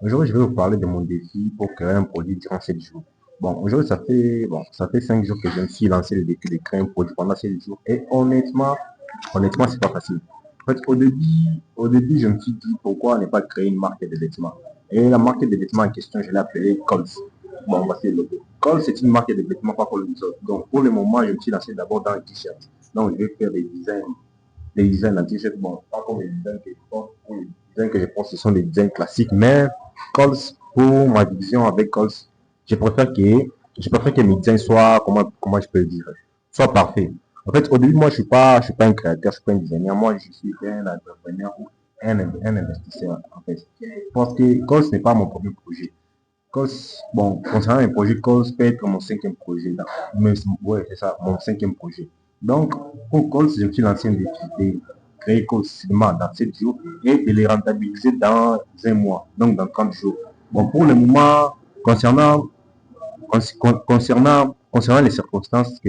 Aujourd'hui, je vais vous parler de mon défi pour créer un produit durant 7 jours. Bon, aujourd'hui, ça fait 5 jours que je me suis lancé le défi de créer un produit pendant 7 jours. Et honnêtement, c'est pas facile. En fait, au début, je me suis dit pourquoi ne pas créer une marque de vêtements. Et la marque de vêtements en question, je l'ai appelée Coles. Bon, voici le logo. Coles, c'est une marque de vêtements pas comme les autres. Donc, pour le moment, je me suis lancé d'abord dans les t-shirts. Donc, je vais faire des designs en t-shirt. Bon, pas comme les designs que je pense. Pour les designs que je pense, ce sont des designs classiques, mais Coles, pour ma vision avec Coles, je préfère que, je préfère que mes designs soient, comment je peux le dire, soient parfaits. En fait, au début, moi, je suis pas un créateur, je suis pas un designer. Moi, je suis un entrepreneur ou un investisseur, en fait. Parce que Coles n'est pas mon premier projet. Coles, bon, concernant mes projets, Coles peut être mon cinquième projet. Mais, ouais, c'est ça, mon cinquième projet. Donc, pour Coles, je me suis lancé un défi de créer Coles seulement dans 7 jours et de les rentabiliser dans un mois, donc dans 30 jours. Bon, pour le moment, concernant, concernant les circonstances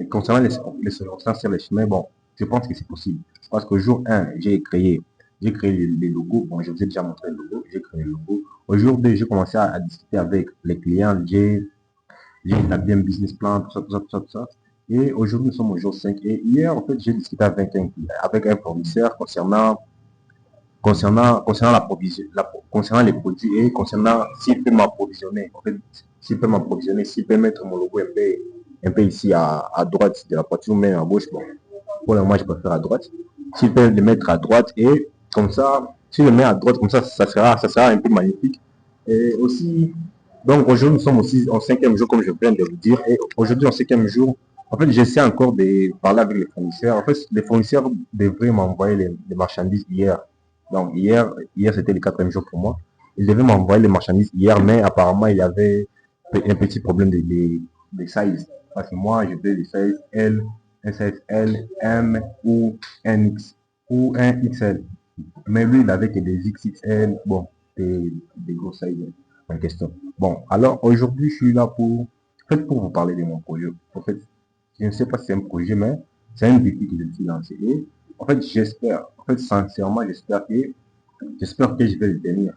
concernant les circonstances sur les chemins, bon, je pense que c'est possible. Parce qu'au jour 1, j'ai créé les logos. Bon, je vous ai déjà montré le logo. J'ai créé le logo. Au jour 2, j'ai commencé à discuter avec les clients. J'ai établi un business plan, tout ça, tout ça, tout ça, tout ça. Et aujourd'hui, nous sommes au jour 5. Et hier, en fait, j'ai discuté avec un fournisseur concernant concernant les produits et concernant s'il peut m'approvisionner. En fait, s'il peut m'approvisionner, s'il peut mettre mon logo un peu ici à droite de la voiture, mais à gauche, bon, pour le moment, je préfère à droite. S'il peut le mettre à droite et comme ça, s'il le met à droite, comme ça sera un peu magnifique. Et aussi, donc aujourd'hui, nous sommes aussi en cinquième jour, comme je viens de vous dire. Et aujourd'hui, en cinquième jour, en fait, j'essaie encore de parler avec les fournisseurs. En fait, les fournisseurs devraient m'envoyer les marchandises hier. Donc hier c'était le quatrième jour pour moi. Ils devaient m'envoyer les marchandises hier, mais apparemment, il y avait un petit problème de size. Parce que moi, je veux les sizes L, SSL, M ou NX ou un XL. Mais lui, il avait que des XXL, bon, des gros sizes en question. Bon, alors aujourd'hui, je suis là pour vous parler de mon projet. En fait, je ne sais pas si c'est un projet, mais c'est un défi que je me suis lancé. Et en fait, sincèrement, j'espère que je vais le tenir.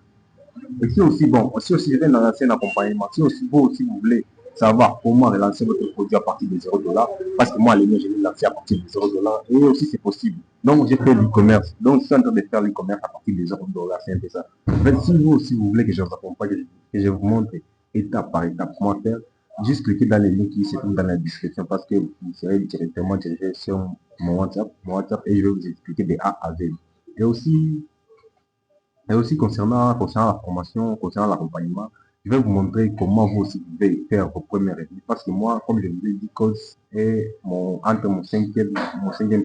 Et si aussi, bon, si aussi je vais lancer un accompagnement, si aussi vous aussi vous voulez savoir comment relancer votre produit à partir de 0 $, parce que moi, les miens, je vais lancer à partir de 0 $, et aussi c'est possible. Donc, j'ai fait l'e-commerce. Donc, je suis en train de faire l'e-commerce à partir de 0 $, c'est un peu ça. En fait, si vous aussi vous voulez que je vous accompagne, que je vous montre étape par étape comment faire, juste cliquez dans les liens qui se trouvent dans la description parce que vous serez directement dirigé sur mon WhatsApp et je vais vous expliquer de A à Z. Et aussi, et aussi concernant la formation, concernant l'accompagnement, je vais vous montrer comment vous aussi pouvez faire vos premiers revenus. Parce que moi, comme je vous ai dit, Coach est entre mon cinquième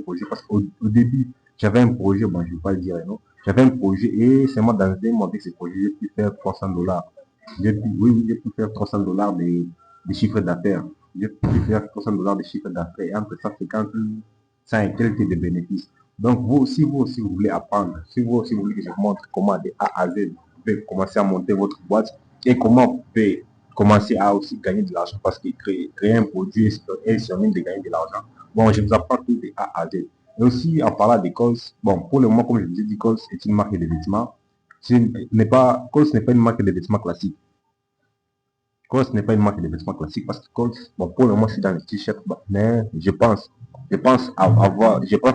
projet. Parce qu'au début, j'avais un projet, bon, je ne vais pas le dire, non. J'avais un projet et c'est moi dans un mois avec ce projet, j'ai pu faire 300 $. J'ai pu faire 300 $ de chiffre d'affaires. J'ai pu faire 300 $ de chiffre d'affaires et entre 150 ça et quelques de bénéfices. Donc, vous aussi, vous voulez apprendre, si vous aussi, vous voulez que je vous montre comment de A à Z, vous pouvez commencer à monter votre boîte et comment vous pouvez commencer à aussi gagner de l'argent parce que créer un produit est synonyme de gagner de l'argent. Bon, je vous apprends tout de A à Z. Et aussi, en parlant des Coles, bon, pour le moment, comme je vous ai dit, Coles est une marque de vêtements. Coles n'est pas une marque de vêtements classique. Coles n'est pas une marque de vêtements classique parce que Coles, bon, pour le moment, je suis dans les t-shirts, mais je pense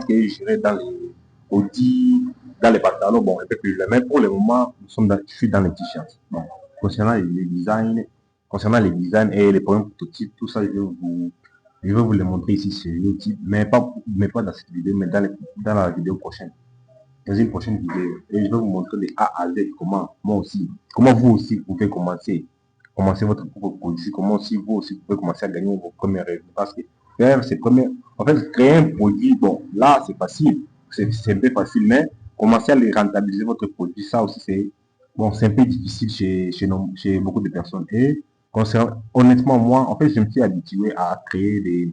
que j'irai dans les audits, dans les pantalons, bon, un peu plus. Mais pour le moment, je suis dans les t-shirts. Bon, concernant les designs, et les premiers prototypes, tout ça, je vais vous les montrer ici sur YouTube, mais pas dans cette vidéo, mais dans la vidéo prochaine. Dans une prochaine vidéo. Et je vais vous montrer de A à Z comment vous aussi vous pouvez commencer votre propre produit, comment aussi vous aussi vous pouvez commencer à gagner vos premiers revenus. Parce que en fait, créer un produit, bon, là, c'est facile, c'est un peu facile, mais commencer à les rentabiliser votre produit, ça aussi, bon, c'est un peu difficile chez beaucoup de personnes. Et honnêtement, moi, en fait, je me suis habitué à créer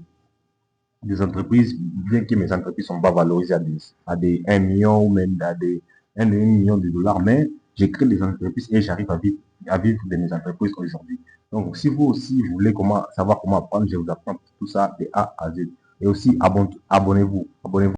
des entreprises, bien que mes entreprises ne sont pas valorisées à des 1 million ou même à des 1 million de dollars, mais j'ai créé des entreprises et j'arrive à vivre de mes entreprises aujourd'hui. Donc, si vous aussi vous voulez savoir comment apprendre, je vous apprends tout ça de A à Z. Et aussi, abonnez-vous.